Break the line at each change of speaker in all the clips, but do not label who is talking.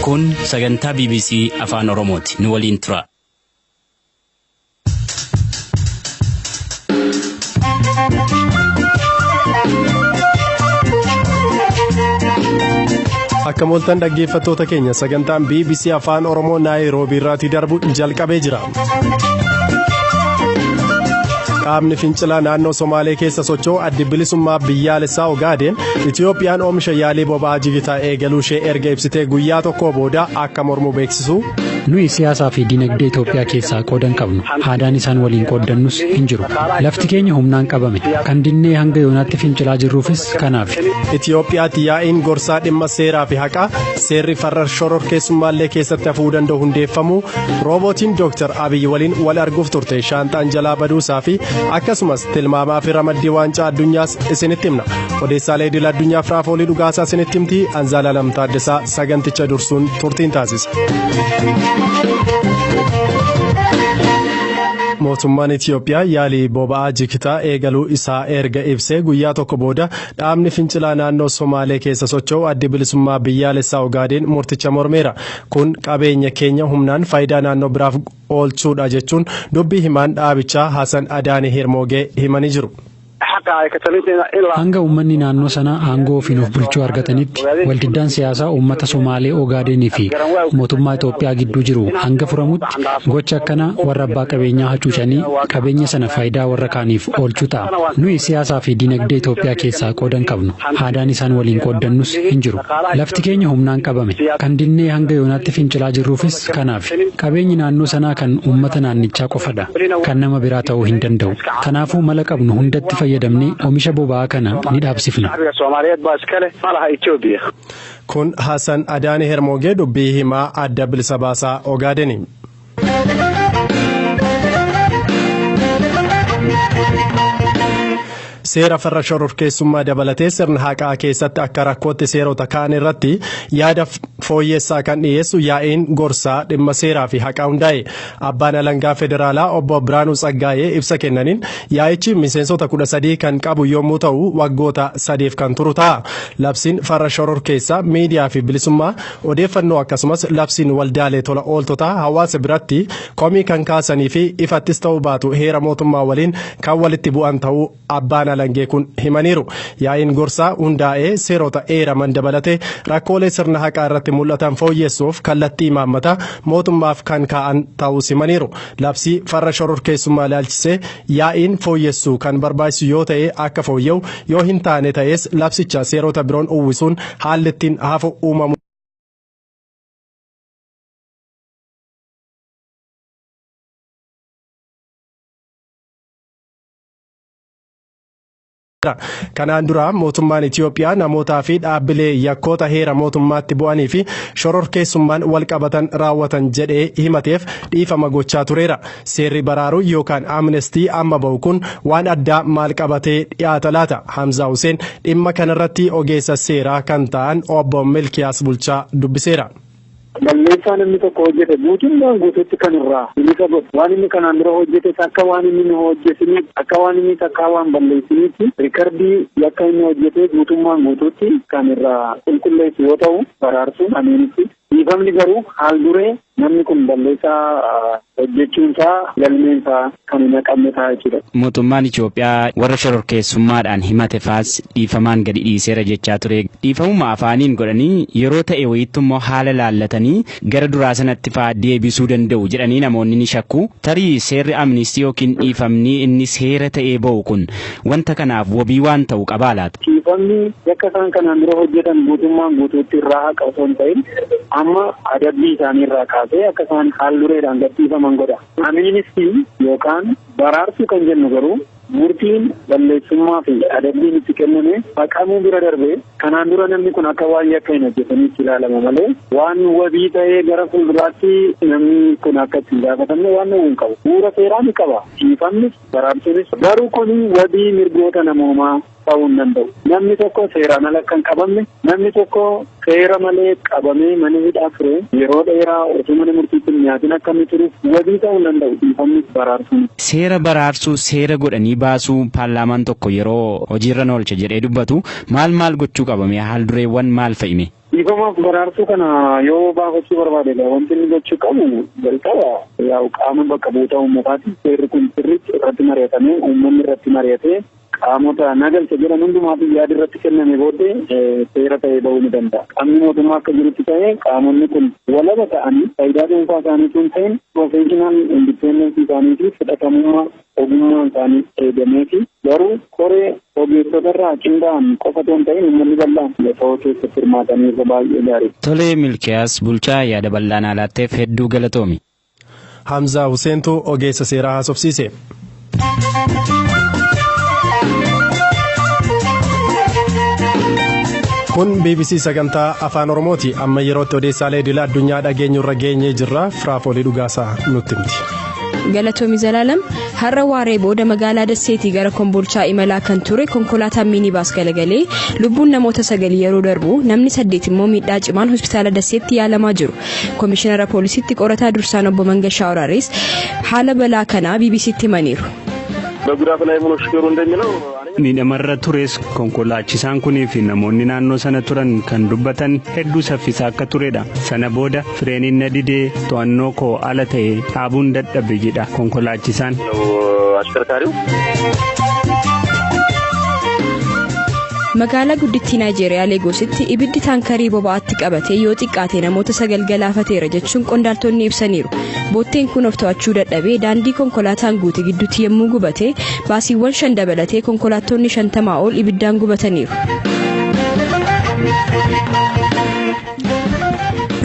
Kun sagantaa BBC Afaan Oromooti. Nu waliin tura.
Akka mooltan dhaggeeffattoota keenya sagantaan BBC Afaan Oromoo Naayiroobii irraatii darbu jalqabee jira. Qaamni fincilaa naannoo Somaalee keessa socho'u addi bilisummaa biyyaalessaa Ogaadeen Itiyoophiyaan oomisha yaalii boba'aa jigitaa eegaluu ishee erga ibsitee guyyaa tokko booda akka mormu beeksisu.
Nuyi siyaasaa fi dinagdee Itoophiyaa keessaa qoodan qabnu. Aadaan isaan waliin qoodannus hin jiru. Lafti keenya humnaan qabame. Kan dinnee hanga yoonaatti fincilaa jirruufis kanaaf.
Itiyoophiyaatti yaa'iin gorsaa dhimma seeraa fi haqaa seerri farra shororkeessummaallee keessatti hafuu danda'u hundeeffamu roobootiin Dr. Abiyyi waliin wal arguuf turte shaanxaan jalaa baduusaa fi akkasumas tilmaamaa fi ramaddii waancaa addunyaas isinitti himna. Odeessaalee idil addunyaaf raafoolii dhugaasaa isinitti himti Anzaala Lamtaaddesaa saganticha dursuun turtiin taasisa. Mootummaan Itiyoophiyaa yaalii boba'aa jigitaa eegaluu isaa erga ibsee guyyaa tokko booda dhaabni fincilaa naannoo Somaalee keessa socho'u addi bilisummaa biyyaalessaa Ogaadeen murticha mormeera. Kun qabeenya keenya humnaan faayidaa naannoo biraaf oolchuudha jechuun dubbii himaan dhaabichaa Hasan Adaanii Hirmoogee himanii jiru.
Hanga uummanni naannoo sanaa aangoo ofiin of bulchuu argatanitti waldiddaan siyaasaa uummata Somaalee Ogaadeenii fi mootummaa Itoophiyaa gidduu jiru hanga furamutti gocha akkanaa warra abbaa qabeenyaa hacuucanii qabeenya sana faayidaa warra kaaniif oolchuu ta'a. Nuyi siyaasaa fi dinagdee Itoophiyaa keessaa qoodan qabnu. Aadaan isaan waliin qoodannus hin jiru. Lafti keenya humnaan qabame. Kan dinnee hanga yoonaatti fincilaa jirruufis kanaaf. Qabeenyi naannoo sanaa kan uummata naannichaa qofadha. Kan nama biraa ta'uu hin danda'u. Kanaafuu mala qabnu hundatti fayyadamnee oomisha boba'aa kana ni dhaabsifna.
Kun Hasan Adaanii Hirmoogee dubbii himaa adda bilisa baasaa Ogaadeeni. Seera farra shororkeessummaa dabalatee sirna haqaa keessatti akka rakkootti seerota kaan irratti yaada fooyyessaa kan dhiyeessu yaa'iin gorsaa dhimma seeraa fi haqaa hundaa'e. Abbaan alangaa federaalaa obbo Biraanuu Tsaggaayee ibsa kennaniin yaa'ichi miseensota 13 kan qabu yommuu ta'u waggoota 3 kan turu ta'a. Labsiin farra shororkeessaa miidiyaa fi bilisummaa odeeffannoo akkasumas labsiin waldaalee tola ooltotaa hawaasa biratti komii kan kaasanii fi ifattis ta'uu baatu heera mootummaa waliin kan walitti bu'an ta'uu abbaan alangee kun himaniiru. Yaa'iin gorsaa hundaa'ee seerota eeraman dabalatee rakkoolee sirna haqaa irratti mul'atan fooyyessuuf kallattii imaammata mootummaaf kan kaa'an ta'us himaniiru. Labsii farra shororkeessummaa ilaalchisee yaa'iin fooyyessuu kan barbaachisu yoo ta'e akka fooyya'u yoo hin taane ta'es labsicha seerota biroon uwwisuun haalli ittiin hafu uumamu. Kanaan dura mootummaan Itiyoophiyaa namootaa fi dhaabbilee yakkoota heera mootummaatti bu'anii fi shororkeessummaan wal qabatan raawwatan jedhee himateef dhiifama gochaa tureera. Seerri baraaruu yookaan amnestii amma ba'u kun waan addaa maal qabatee dhiyaata laata? Hamzaa Hussein dhimma kanarratti ogeessa seeraa kan ta'an obbo Milkiyaas Bulchaa dubbiseera.
Balleessaa namni tokko hojjete guutummaan guutuutti kan irraa bilisa godhu waan inni kanaan dura hojjete akka waan inni hojjetiniif akka waan inni takkaa waan balleessiniitti rikardii yakka inni hojjete guutummaan guutuutti kan irraa qulqulleessu yoo ta'u baraarsuun ameenitti dhiifamni garuu haal duree namni kun balleessaa hojjechuunsaa galmeensaa kan hin naqamne ta'a jechuudha.
Mootummaan Itoophiyaa warra shororkeessummaadhaan himate faas dhiifamaan gadi dhiiseera jechaa ture. Dhiifamuma afaaniin godhanii yeroo ta'e wayittummoo haala laallatanii gara duraa sanatti fa'aa deebisuu danda'u jedhanii namoonni ni shakku. Tarii seerri amnistii yookiin dhiifamni inni seera ta'ee ba'u kun wanta kanaaf wabii waan ta'u qabaa laata?
Dhiifamni yakka isaan kanaan dura hojjetan guutummaan guutuutti irraa haqa osoo hin ta'in amma adabbii isaanii irraa kaasee akka isaan haal dureedhaan gadhiifaman godha. Amnistiin yookaan baraarsuu kan jennu garuu murtiin balleessummaa fi adabbiin itti kenname haqamuu bira darbee kanaan dura namni kun akka waan yakka hin hojjetanitti ilaalama malee waan wabii ta'ee gara fuulduraatti namni kun akka itti gaafatamne waan nama hin qabu. Bu'uura seeraa ni qaba. Dhiifamnis baraarsuunis garuu kun wabii mirgoota namoomaa ta'uu hin danda'u. Namni tokko seeraan ala kan qabamne namni tokko seera malee qabamee mana hidhaa ture yeroo dheeraa osoo mana murtiitti hin dhiyaatin akka inni turuuf wabii ta'uu hin danda'u. Dhiifamnis baraarsuun.
Seera baraarsuu seera godhanii baasuu paarlaamaan tokko yeroo hojiirra oolcha jedhee dubbatu maal gochuu qabame haal dureewwan maal fa'ime?
Dhiifamaaf baraarsuu kana yoo baafachuu barbaadedha wanti inni gochuu qabu jalqaba yaa'u qaama bakka buutaa uummataati seerri kun sirriitti irratti mari'atamee uummanni irratti mari'atee qaamota nagalcha jedhan hundumaatiif yaada irratti kenname booddee seera ta'ee bahuu ni danda'a. Qaamni mootummaa akka jirutti ta'ee qaamonni kun walaba ta'anii faayidaa dhuunfaa isaaniitu hin ta'in profeeshinaal indipendensii isaanii fi fudhatamummaa ogummaan isaanii eegameefi garuu koree ogeessota irraa qindaa'an qofa osoo hin ta'in uummanni bal'aan lafoo keessatti hirmaatanii irra baay'ee gaarii.
Tolee Milkiyaas bulchaa yaada bal'aan alaatteef hedduu galatoomi.
Hamzaa Huseentu ogeessa seeraa haasofsiise. Kun BBC sagantaa afaan Oromooti. Amma yerootti odeessaalee idil addunyaa dhageenyu irra geenyee jirra. Firaafoolii dhugaasaa nutti himti.
Galatoomi Zalaalam har'a waaree booda magaalaa Dasseetii gara Kombolchaa imalaa kan ture konkolaataan miinibaas galagalee lubbuun namoota 9 yeroo darbu namni 8 immoo miidhaa cimaan hospitaala Dasseetti yaalamaa jiru. Komishinara poolisiitti qorataa dursaan obbo Mangashaa Oraaris haala balaa kanaa BBCtti himaniiru.
Miidhamarra tures konkolaachisaan kunii fi namoonni naannoo sana turan kan dubbatan hedduu saffisaa akka turedha. Sana booda fireeniin na didee to'annoo koo ala ta'e dhaabuun dadhabe jedha konkolaachisaan.
Magaalaa guddittii Naayijeeriyaa Leegositti ibiddi taankarii boba'aatti qabatee yoo xiqqaate namoota 9 galaafateera jechuun qondaaltonni ibsaniiru. Bootteen kun of to'achuu dadhabee daandii konkolaataan guute gidduutti yommuu gubate baasiiwwan 5 dabalatee konkolaattonni 50 ol ibiddaan gubataniiru.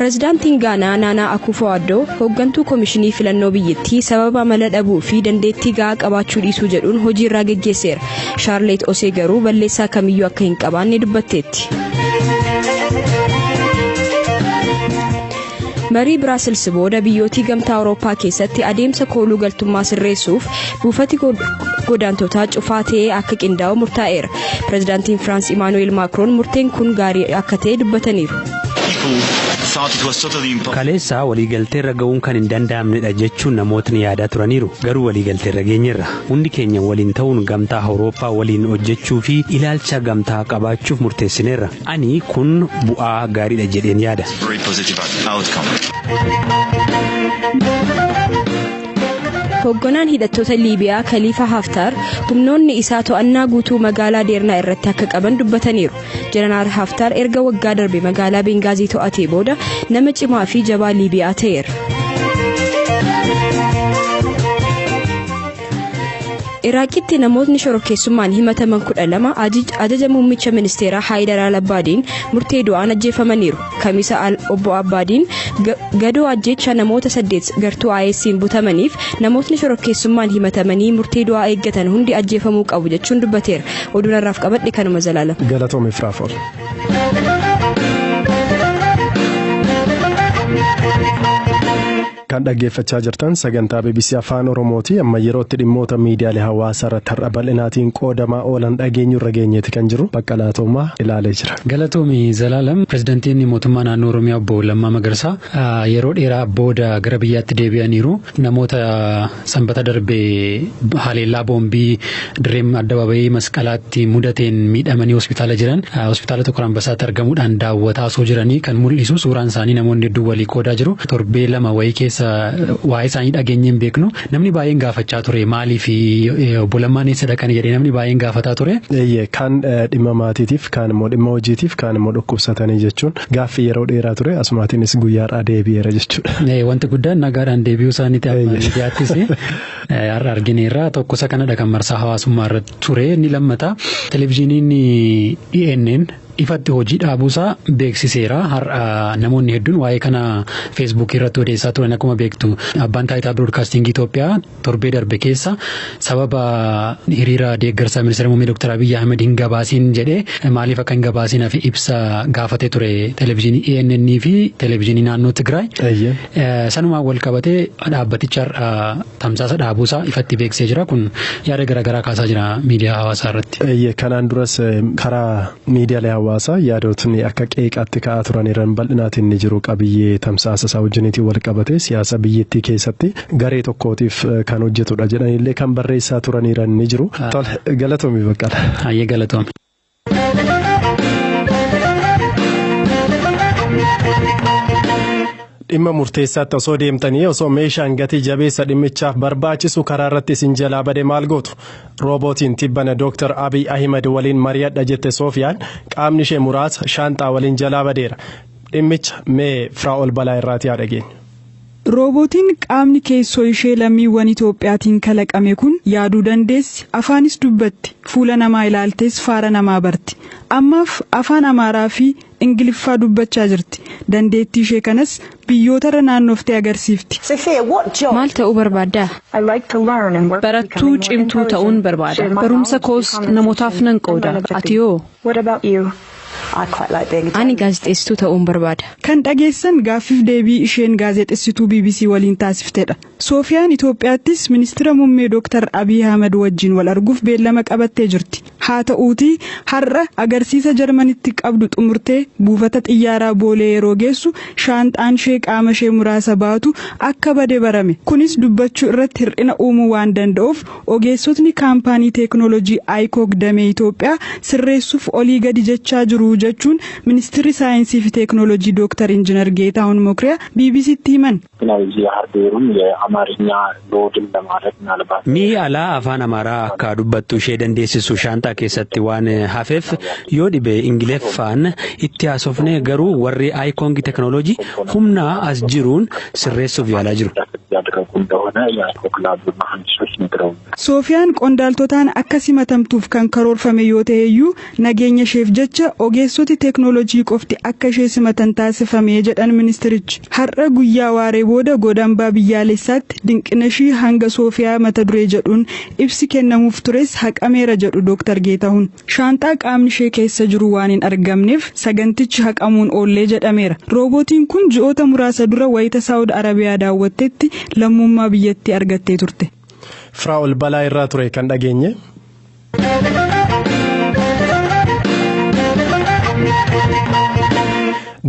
Pireezidaantiin Gaanaa Naanaa Akufo-Addo hooggantuu komishinii filannoo biyyattii sababa mala dhabuu fi dandeettii gahaa qabaachuu dhiisuu jedhuun hojii irraa geggeesseera. Shaarleet Osee garuu balleessaa kamiyyuu akka hin qabaanne dubbatteetti. Marii Biraasils booda biyyootii gamtaa Awurooppaa keessatti adeemsa kooluu galtummaa sirreessuuf buufati godaantotaa cufaa ta'ee akka qindaa'u murtaa'eera. Pireezidaantiin Firaans Imaanu'eel Maakroon murteen kun gaarii akka ta'e dubbataniiru.
Kaleessa waliigalteerra ga'uun kan hin danda'amnedha jechuun namootni yaadaa turaniiru. Garuu waliigalteerra geenyerra. Hundi keenya waliin ta'uun gamtaa Awurooppaa waliin hojjechuu fi ilaalcha gamtaa qabaachuuf murteessineerra. Ani kun bu'aa gaariidha jedheen yaada.
Hoogganaan hidhattoota Liibiyaa Khalifa Haftar humnoonni isaa to'annaa guutuu magaalaa Deernaa irratti akka qaban dubbataniiru. Jeneraal Haftar erga waggaa darbe magaalaa Bengaazii to'atee booda nama cimaa fi jabaa Liibiyaa ta'eera. Iraaqitti namootni shororkeessummaan himataman 12 ajaja muummicha ministeeraa Haayidar Al-Abbaadiin murtee du'aan ajjeefamaniiru. Kamisa obbo Abbaadiin gadoo ajjeechaa namoota 8 gartuu IS'n butamaniif namootni shororkeessummaan himatamanii murtee du'aa eeggatan hundi ajjeefamuu qabu jechuun dubbateera. Oduun har'aaf qabadhe kanuma Zalaalam.
Galatoomii Firaafool. Kan dhaggeeffachaa jirtan sagantaa BBC Afaan Oromooti. Amma yerootti dhimmoota miidiyaalee hawaasaa irratti har'a bal'inaatiin qoodamaa oolan dhageenyu irra geenyeeti kan jiru baqqalaatoomaa ilaalee jira.
Galatoomi Zalaalam. Pireezidaantiin mootummaa naannoo Oromiyaa obbo Lammaa Magarsaa yeroo dheeraa booda gara biyyaatti deebi'aniiru. Namoota sanbata darbee haleellaa boombii dirree addabaabayii masqalaatti mudateen miidhamanii hospitaala jiran hospitaala tokko Ambassaatti argamuudhaan daawwataa osoo jiranii kan mul'isu suuraan isaanii namoonni hedduu walii qoodaa jiru. Torbee lama wayii keessa waa'ee isaanii dhageenyeen beeknu namni baay'een gaafachaa ture maaliif obbo Lammaan eessadha kan jedhee namni baay'een gaafataa ture.
Kan dhimma maatiitiif kaan immoo dhimma hojiitiif kaan immoo dhukkubsatanii jechuun gaaffii yeroo dheeraa ture asumaatiinis guyyaadhaa deebi'eera jechuudha.
Wanti guddaan nagaadhaan deebi'uu isaaniiti ammaatiyaattis har'a argineerra tokkosa kanadha kan marsaa hawaasummaa irratti ture ni lammata televezyiiniin ENN ifatti hojii dhaabuusaa beeksiseera. Har'a namoonni hedduun waa'ee kana feesbuukii irratti odeessaa turan akkuma beektu abbaan taayitaa biroodkaastingii Itoophiyaa torbee darbe keessa sababa hiriira deeggarsa ministeera muummee Dr. Abiyyi Ahmed hin gabaasiin jedhee maaliif akka hin gabaasiin fi ibsa gaafatee ture televezyiinii ENN fi televezyiinii naannoo Tigraay. Sanumaan wal qabatee dhaabbaticha tamsaasa dhaabuusaa ifatti beeksisee jira. Kun yaada garaagaraa kaasaa jira miidiyaa hawaasaa irratti.
Kanaan duras karaa miidiyaalee hawaasaa yaadotni akka qeeqaatti ka'aa turaniiran bal'inaatiin ni jiru. Qabiyyee tamsaasa isaa wajjiniitiin wal qabatee siyaasa biyyattii keessatti garee tokkootiif kan hojjetudha jedhanillee kan barreessaa turaniiran ni jiru. Galatoomii baqqala.
Hayyee galatoomii.
dhimma murteessaatti osoo deemtanii osoo meeshaan gatii jabeessa dhimmichaaf barbaachisu karaa irratti isin jalaa bade maal gootu? Roobootiin tibbana Dr. Abiy Ahmed waliin mari'adha jette Soofiyaan qaamni ishee muraasa shaanxaa waliin jalaa badeera. Dhimmicha mee Firaa'ol Balaa irraati haa dhageenyu.
Roobootiin qaamni keessoo ishee lammiiwwan Itoophiyaatiin kalaqame kun yaaduu dandeessi, afaanis dubbatti, fuula namaa ilaaltees faara namaa barti. Ammaaf afaan Amaaraa fi Ingiliffaa dubbachaa jirti. Dandeettii ishee kanas biyyoota naannooftee agarsiifti.
Maal ta'uu barbaadda?
Barattuu cimtuu ta'uun barbaada. Barumsa koos namootaaf nan qooda. Ati hoo?
Ani gaazexeessituu ta'uun barbaada.
Kan dhageessan gaaffiif deebii isheen gaazexeessituu BBC waliin taasiftedha. Soofiyaan Itoophiyaattis ministeera muummee Dr. Abiy Ahmed wajjin wal arguuf beellama qabattee jirti. Haa ta'uutii har'a agarsiisa Jarmanitti qabdu xumurtee buufata xiyyaaraa Boolee yeroo geessu shaanxaan ishee qaama ishee muraasa baatu akka bade barame. Kunis dubbachuu irratti hir'ina uumuu waan danda'uuf ogeessotni kaampaanii teeknooloojii ICOG damee Itoophiyaa sirreessuuf olii gadi jechaa jiru jechuun ministeerri saayinsii fi teeknooloojii Dr. Injinar Geetahuun Mokriyaa BBCtti himan.
Mi'i alaa afaan Amaaraa akka dubbattu ishee dandeessisu shaanxaa keessatti waan hafeef yoo dhibe Ingiliffaan itti haasofne garuu warri ICOG teeknooloojii humna as jiruun sirreessuuf yaalaa jiru.
Soofiyaan qondaaltotaan akka simatamtuuf kan karoorfame yoo ta'eyyuu nageenya isheef jecha ogeessoti teeknooloojii qofti akka ishee simatan taasifame jedhan ministerichi. Har'a guyyaa waaree booda godambaa biyyaalessaatti dinqina ishii hanga Soofiyaa mata duree jedhuun ibsi kennamuuf tures haqameera jedhu Dr. Geetahuun. Shaanxaa qaamni ishee keessa jiru waan hin argamneef sagantichi haqamuun oollee jedhameera. Roobootiin kun ji'oota muraasa dura wayita Saawud Arabiyaa daawwattetti lammummaa biyyattii argattee turte.
Firaa'ol Balaa irraa ture kan dhageenye.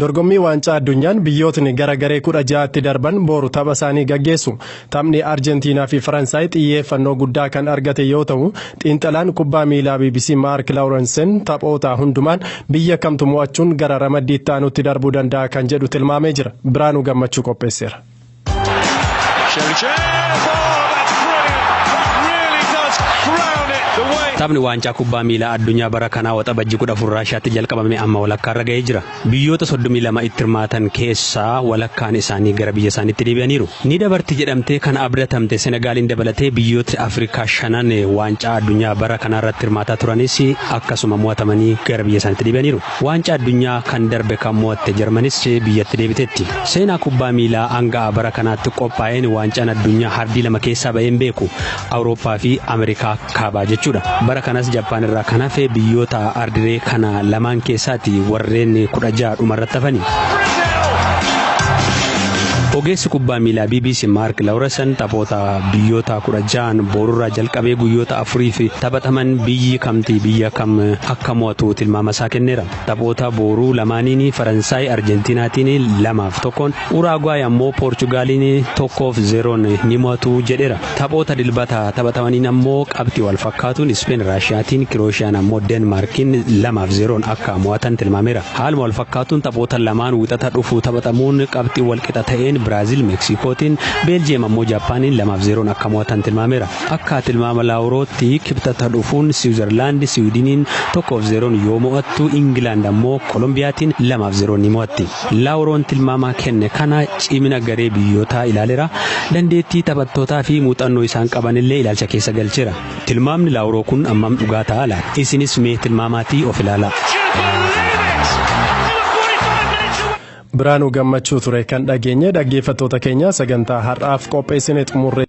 Dorgommii waancaa addunyaan biyyootni gara garee 16tti darban booru tapha isaanii gaggeessu. Taphni Arjentiinaa fi Faransaay xiyyeeffannoo guddaa kan argate yoo ta'u, xiinxalaan kubbaa miilaa BBC Mark Lawrensen taphoota hundumaan biyya kamtu mo'achuun gara ramaddiitti aanutti darbuu danda'a kan jedhu tilmaamee jira. Biraanuu Gammachuu qopheesseera.
Taphni waancaa kubbaa miilaa addunyaa bara kanaa waxabajjii 14 Raashiyaatti jalqabame amma walakkaarra ga'ee jira. Biyyoota 32 itti hirmaatan keessaa walakkaan isaanii gara biyya isaaniitti deebi'aniiru. Ni dabarti jedhamtee kan abdatamte Senegaaliin dabalatee biyyoota Afrikaa 5 waancaa addunyaa bara kanaa irratti hirmaataa turanis akkasuma mo'atamanii gara biyya isaaniitti deebi'aniiru. Waancaa addunyaa kan darbe kan mo'atte Jarmanis biyyatti deebiteetti. Seenaa kubbaa miilaa hanga bara kanaatti qophaa'een waancaan addunyaa hardii lama keessaa ba'een beeku Awurooppaa fi Ameerikaa kaabaa jechuudha. Bara kanas Jappaan irraa kan hafe biyyoota ardiree kana lamaan keessaatti warreen 16 dhumarratti hafanii. Ogeessi kubbaa miilaa BBC Mark Lawrensen taphoota biyyoota 16 boorurraa jalqabee guyyoota 4 taphataman biyyi kamtii biyya kam akka mo'atu tilmaama isaa kenneera. Taphoota booruu lamaaniin Faransaay Arjentiinaatiin 2-1, Uraagwaay ammoo Poorchugaaliin 1-0 ni mo'atu jedheera. Taphoota dilbata taphatamaniin ammoo qabxii wal fakkaatuun Speen Raashiyaatiin, Kirooshaan ammoo Deenmaarkiin 2-0 akka mo'atan tilmaameera. Haaluma wal fakkaatuun taphoota lamaan wixata dhufu taphatamuun qabxii wal qixa ta'een Biraazil Meeksikootiin, Beeljiyeem ammoo Jaappaaniin 2-0 akka mo'atan tilmaameera. Akka tilmaama Laawurootti kibxata dhufuun Siwiizerlaand Siwiidiniin 1-0 yoo mo'attu, Ingilaand ammoo Kolombiyaatiin 2-0 ni mo'atti. Laawuroon tilmaama kenne kana cimina garee biyyootaa ilaaleera. Dandeettii taphattootaa fi muuxannoo isaan qabanillee ilaalcha keessa galcheera. Tilmaamni Laawuroo kun ammam dhugaa ta'a laata? Isinis mee tilmaamaatii of ilaalaa.
Biraanuu Gammachuu ture kan dhageenye. Dhaggeeffattoota keenya sagantaa har'aaf qopheessine xumurre.